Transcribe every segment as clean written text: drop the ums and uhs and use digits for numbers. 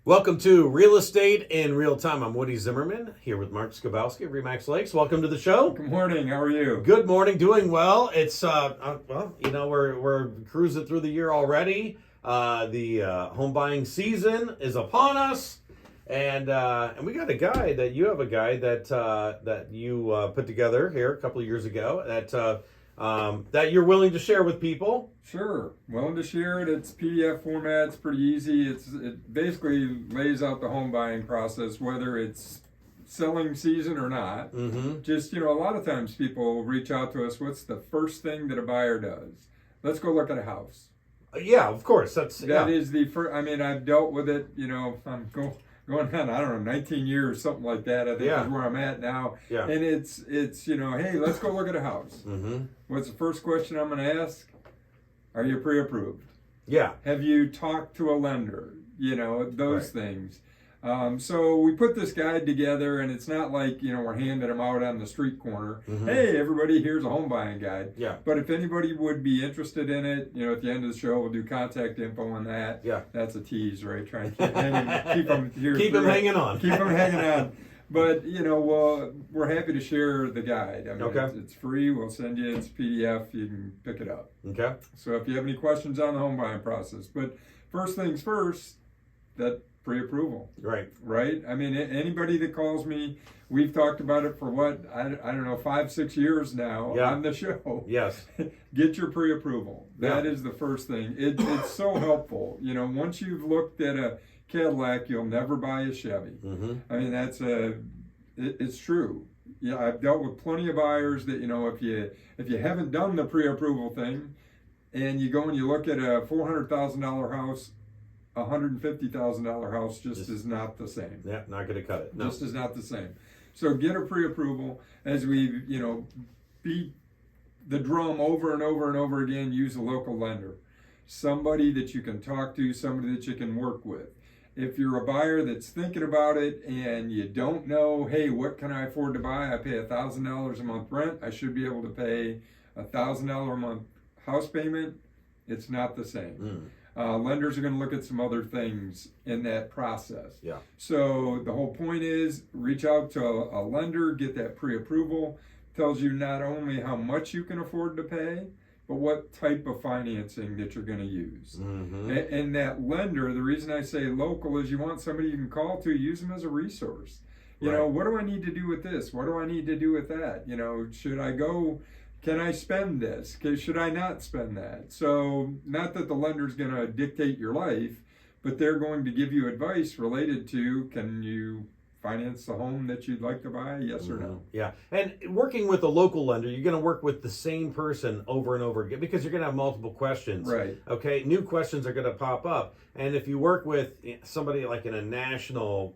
Welcome to Real Estate in Real Time. I'm Woody Zimmerman here with Mark Skibowski of Remax Lakes. Welcome to the show. Good morning. How are you? Good morning. Doing well. It's we're cruising through the year already. The home buying season is upon us, and we got a guy that you have a guy that you put together here a couple of years ago that you're willing to share with people. Sure. Willing to share it. It's PDF format. It's pretty easy. It basically lays out the home buying process, whether it's selling season or not. Mm-hmm. Just, a lot of times people reach out to us. What's the first thing that a buyer does? Let's go look at a house. Yeah, of course. That is the first. I mean, I've dealt with it, I'm going on, I don't know, 19 years, something like that, I think is where I'm at now. Yeah. And it's hey, let's go look at a house. Mm-hmm. What's the first question I'm going to ask? Are you pre-approved? Yeah. Have you talked to a lender? Those Right. things. So we put this guide together, and it's not like, we're handing them out on the street corner. Mm-hmm. Hey, everybody, here's a home buying guide. Yeah. But if anybody would be interested in it, at the end of the show, we'll do contact info on that. Yeah. That's a tease, right? Trying to keep them here. Keep them hanging on. Keep them hanging on. But, we're happy to share the guide. I mean, Okay. it's free. We'll send you, it's PDF. You can pick it up. Okay. So if you have any questions on the home buying process. But first things first, that pre-approval. Right. I mean, anybody that calls me, we've talked about it for I don't know, 5-6 years now on the show. Yes. Get your pre-approval. That Yeah. is the first thing. It's so helpful. Once you've looked at a Cadillac, you'll never buy a Chevy. Mm-hmm. I mean, it's true. Yeah, I've dealt with plenty of buyers that, if you haven't done the pre-approval thing, and you go and you look at a $400,000 house, $150,000 house just is not the same. Yeah, not going to cut it. No. Just is not the same. So get a pre-approval. As we, beat the drum over and over and over again, use a local lender. Somebody that you can talk to, somebody that you can work with. If you're a buyer that's thinking about it and you don't know, hey, what can I afford to buy? I pay $1,000 a month rent. I should be able to pay $1,000 a month house payment. It's not the same. Lenders are going to look at some other things in that process. Yeah. So the whole point is reach out to a lender, get that pre-approval. Tells you not only how much you can afford to pay, but what type of financing that you're going to use. Mm-hmm. And that lender, the reason I say local is you want somebody you can call to, use them as a resource. What do I need to do with this? What do I need to do with that? Should I go? Can I spend this? Should I not spend that? So not that the lender's going to dictate your life, but they're going to give you advice related to, can you finance the home that you'd like to buy? Yes or no? Yeah. And working with a local lender, you're going to work with the same person over and over again because you're going to have multiple questions. Right. Okay. New questions are going to pop up. And if you work with somebody like a national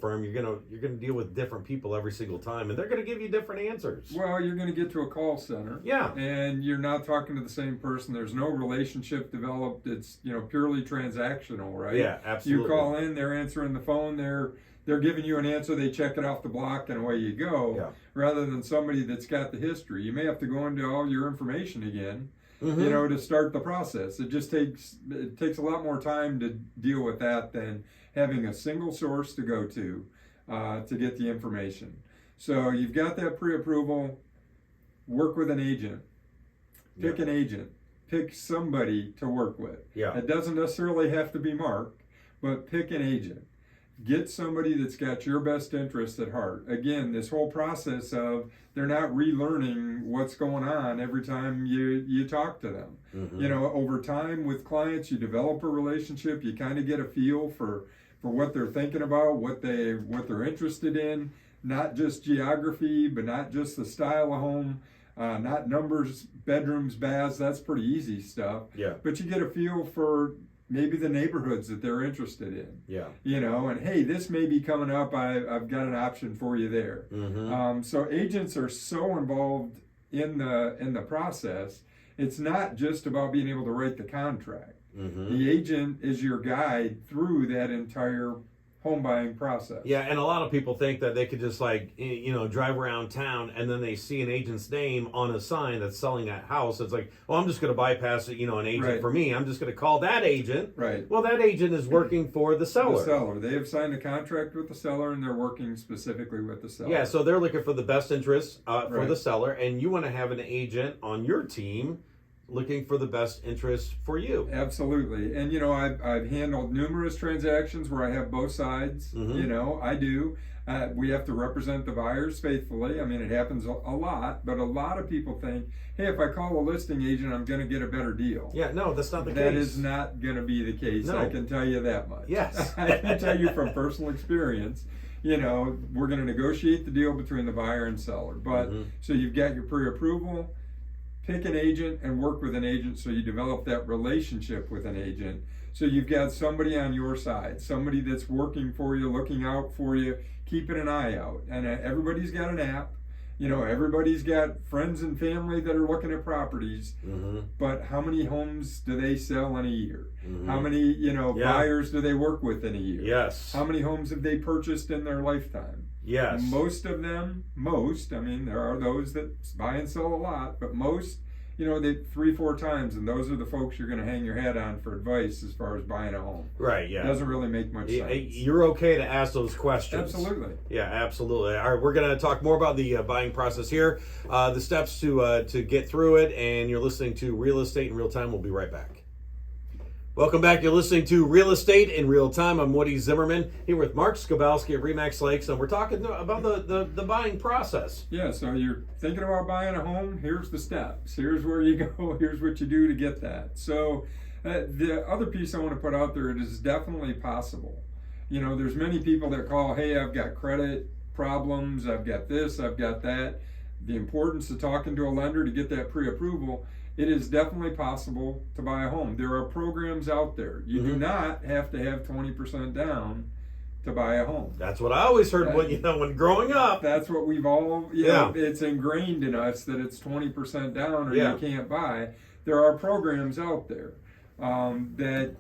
firm, you're going to deal with different people every single time, and they're going to give you different answers. Well, you're going to get to a call center. Yeah. And you're not talking to the same person. There's no relationship developed. It's, purely transactional, right? Yeah, absolutely. You call in, they're answering the phone, they're giving you an answer, they check it off the block, and away you go. Yeah. Rather than somebody that's got the history. You may have to go into all your information again, Mm-hmm. to start the process. It takes a lot more time to deal with that than having a single source to go to get the information. So you've got that pre-approval. Work with an agent. Pick an agent. Pick somebody to work with. Yeah. It doesn't necessarily have to be Mark, but pick an agent. Get somebody that's got your best interest at heart. Again, this whole process of they're not relearning what's going on every time you talk to them. Mm-hmm. Over time with clients, you develop a relationship. You kind of get a feel for what they're thinking about, what they're interested in. Not just geography, but not just the style of home, not numbers, bedrooms, baths. That's pretty easy stuff. Yeah. But you get a feel for maybe the neighborhoods that they're interested in. Yeah. And hey, this may be coming up. I've got an option for you there. Mm-hmm. So agents are so involved in the process. It's not just about being able to write the contract. Mm-hmm. The agent is your guide through that entire home buying process. Yeah, and a lot of people think that they could just drive around town and then they see an agent's name on a sign that's selling that house. It's like, well, I'm just going to bypass it, an agent Right. for me. I'm just going to call that agent. Right. Well, that agent is working for the seller. The seller. They have signed a contract with the seller and they're working specifically with the seller. Yeah, so they're looking for the best interest for Right. the seller, and you want to have an agent on your team looking for the best interest for you. Absolutely. And I've handled numerous transactions where I have both sides. Mhm. I do. We have to represent the buyers faithfully. I mean, it happens a lot, but a lot of people think, hey, if I call a listing agent, I'm going to get a better deal. Yeah, no, that's not the case. That is not going to be the case. No. I can tell you that much. Yes. I can tell you from personal experience. We're going to negotiate the deal between the buyer and seller. But so you've got your pre-approval. Pick an agent and work with an agent so you develop that relationship with an agent. So you've got somebody on your side, somebody that's working for you, looking out for you, keeping an eye out. And everybody's got an app. Everybody's got friends and family that are looking at properties. But how many homes do they sell in a year? How many, buyers do they work with in a year? Yes. How many homes have they purchased in their lifetime? Yes. Most of them, there are those that buy and sell a lot, but most, they 3-4 times, and those are the folks you're going to hang your hat on for advice as far as buying a home. Right, yeah. It doesn't really make much sense. You're okay to ask those questions. Absolutely. Yeah, absolutely. All right, we're going to talk more about the buying process here, the steps to get through it, and you're listening to Real Estate in Real Time. We'll be right back. Welcome back. You're listening to Real Estate in Real Time. I'm Woody Zimmerman here with Mark Skibowski at RE/MAX Lakes, and we're talking about the buying process. Yeah, so you're thinking about buying a home. Here's the steps. Here's where you go. Here's what you do to get that. So the other piece I want to put out there, it is definitely possible. There's many people that call, hey, I've got credit problems. I've got this. I've got that. The importance of talking to a lender to get that pre-approval. It is definitely possible to buy a home. There are programs out there. You do not have to have 20% down to buy a home. That's what I always heard when growing up. That's what we've all, it's ingrained in us that it's 20% down or you can't buy. There are programs out there that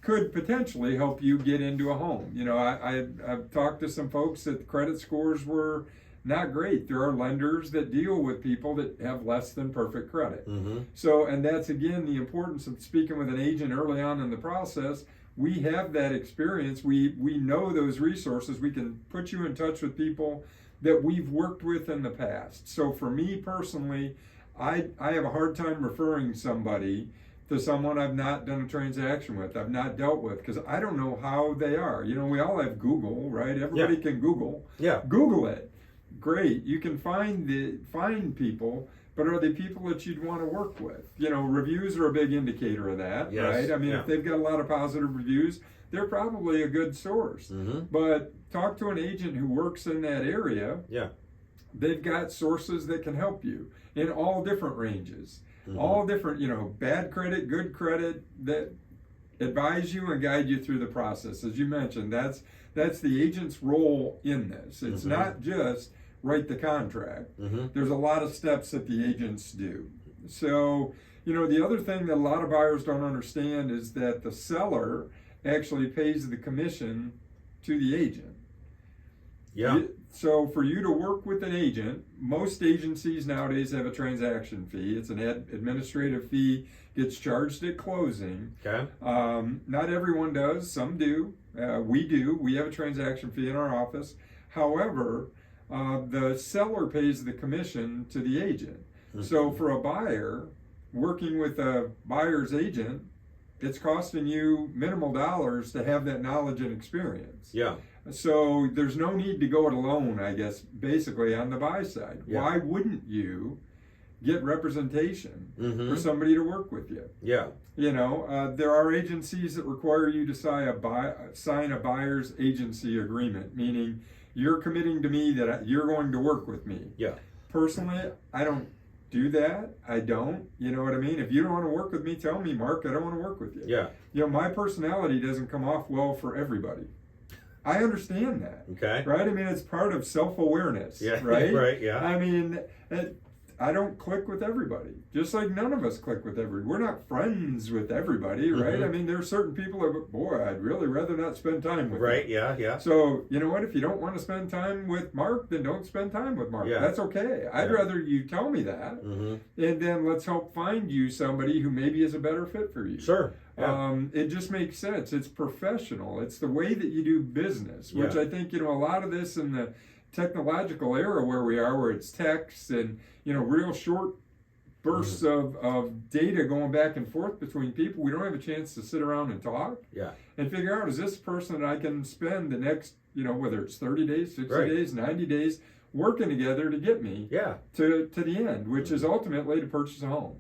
could potentially help you get into a home. I've talked to some folks that the credit scores were not great. There are lenders that deal with people that have less than perfect credit. So, and that's again the importance of speaking with an agent early on in the process. We have that experience. We know those resources. We can put you in touch with people that we've worked with in the past. So for me personally, I have a hard time referring somebody to someone I've not done a transaction with, I've not dealt with, because I don't know how they are. We all have Google, right? Everybody can Google. Yeah. Google it. Great, you can find people, but are they people that you'd want to work with? Reviews are a big indicator of that, right? I mean, if they've got a lot of positive reviews, they're probably a good source. But talk to an agent who works in that area. Yeah. They've got sources that can help you in all different ranges, all different, bad credit, good credit, that advise you and guide you through the process. As you mentioned, that's the agent's role in this. It's not just write the contract. There's a lot of steps that the agents do. So, the other thing that a lot of buyers don't understand is that the seller actually pays the commission to the agent. Yeah. So for you to work with an agent, most agencies nowadays have a transaction fee. It's an administrative fee, gets charged at closing. Okay. Not everyone does, some do. We do. We have a transaction fee in our office. However, the seller pays the commission to the agent. So for a buyer, working with a buyer's agent, it's costing you minimal dollars to have that knowledge and experience. Yeah. So there's no need to go it alone, I guess, basically on the buy side. Yeah. Why wouldn't you get representation for somebody to work with you? Yeah. There are agencies that require you to sign a buyer's agency agreement, meaning you're committing to me that you're going to work with me. Yeah. Personally, I don't do that. I don't. You know what I mean? If you don't want to work with me, tell me, Mark, I don't want to work with you. Yeah. My personality doesn't come off well for everybody. I understand that. Okay. Right? I mean, it's part of self-awareness. Yeah. Right? Right. Yeah. I mean, I don't click with everybody. Just like none of us click with everybody. We're not friends with everybody, right? I mean, there are certain people that, boy, I'd really rather not spend time with Right, them. yeah, yeah. So, you know what? If you don't want to spend time with Mark, then don't spend time with Mark. Yeah. That's okay. I'd rather you tell me that, and then let's help find you somebody who maybe is a better fit for you. Sure. Yeah. It just makes sense. It's professional. It's the way that you do business, which I think, a lot of this in the technological era where we are, where it's text and, real short bursts of data going back and forth between people, we don't have a chance to sit around and talk and figure out, is this person that I can spend the next, whether it's 30 days, 60 days, 90 days, working together to get me to the end, which is ultimately to purchase a home.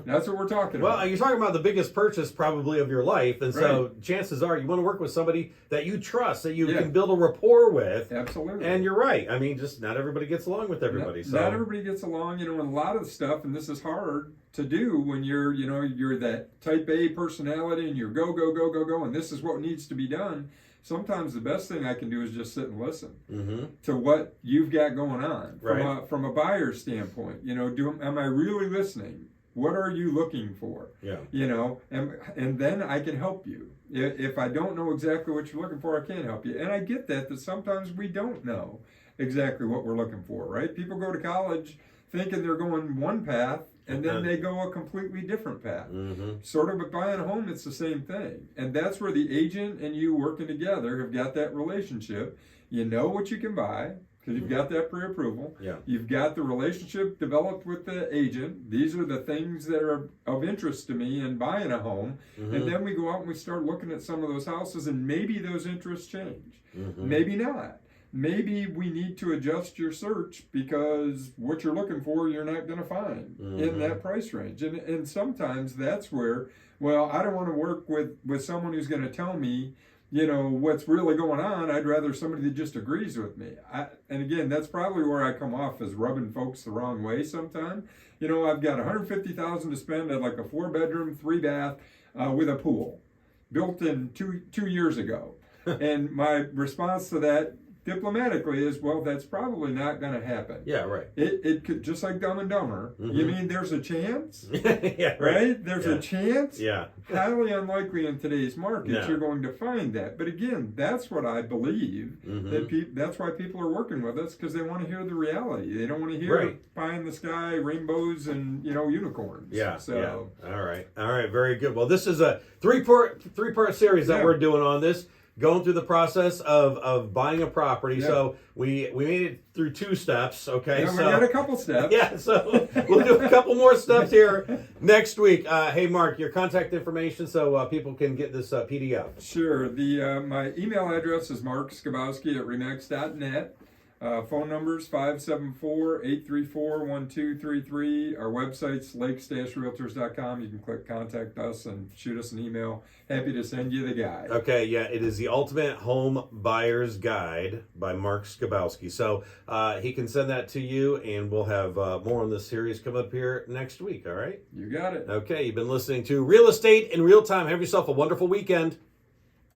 That's what we're talking about. Well, you're talking about the biggest purchase probably of your life, and so chances are you want to work with somebody that you trust, that you can build a rapport with. Absolutely. And you're right. I mean, just not everybody gets along with everybody. Not everybody gets along, and a lot of the stuff, and this is hard to do when you're that type A personality and you're go, go, go, go, go, and this is what needs to be done. Sometimes the best thing I can do is just sit and listen to what you've got going on from a buyer's standpoint. Am I really listening? What are you looking for? And then I can help you. If I don't know exactly what you're looking for, I can't help you. And I get that sometimes we don't know exactly what we're looking for, right? People go to college thinking they're going one path, and then they go a completely different path. Sort of, but buying a home, it's the same thing. And that's where the agent and you working together have got that relationship. You know what you can buy, because you've got that pre-approval. You've got the relationship developed with the agent. These are the things that are of interest to me in buying a home. And then we go out and we start looking at some of those houses, and maybe those interests change. Maybe not. Maybe we need to adjust your search because what you're looking for, you're not going to find in that price range. And sometimes that's where, well, I don't want to work with someone who's going to tell me, what's really going on. I'd rather somebody that just agrees with me. And again, that's probably where I come off as rubbing folks the wrong way sometimes. I've got $150,000 to spend at like a 4-bedroom, 3-bath with a pool built in two years ago. And my response to that diplomatically is, well, that's probably not going to happen. It could, just like Dumb and Dumber. You mean there's a chance? Right? There's a chance? Highly unlikely in today's market you're going to find that. But again, that's what I believe. That's why people are working with us, because they want to hear the reality. They don't want to hear pie in the sky, rainbows, and unicorns. So all right, very good. Well, this is a three-part series that we're doing on this. Going through the process of buying a property. So we made it through 2 steps, okay? We got a couple steps. So we'll do a couple more steps here next week. Hey, Mark, your contact information so people can get this PDF. Sure. My email address is markskibowski@remax.net. Phone numbers 574-834-1233. Our website's lakes-realtors.com. You can click contact us and shoot us an email. Happy to send you the guide. Okay, it is the Ultimate Home Buyer's Guide by Mark Skibowski. So he can send that to you, and we'll have more on this series come up here next week, all right? You got it. Okay, you've been listening to Real Estate in Real Time. Have yourself a wonderful weekend.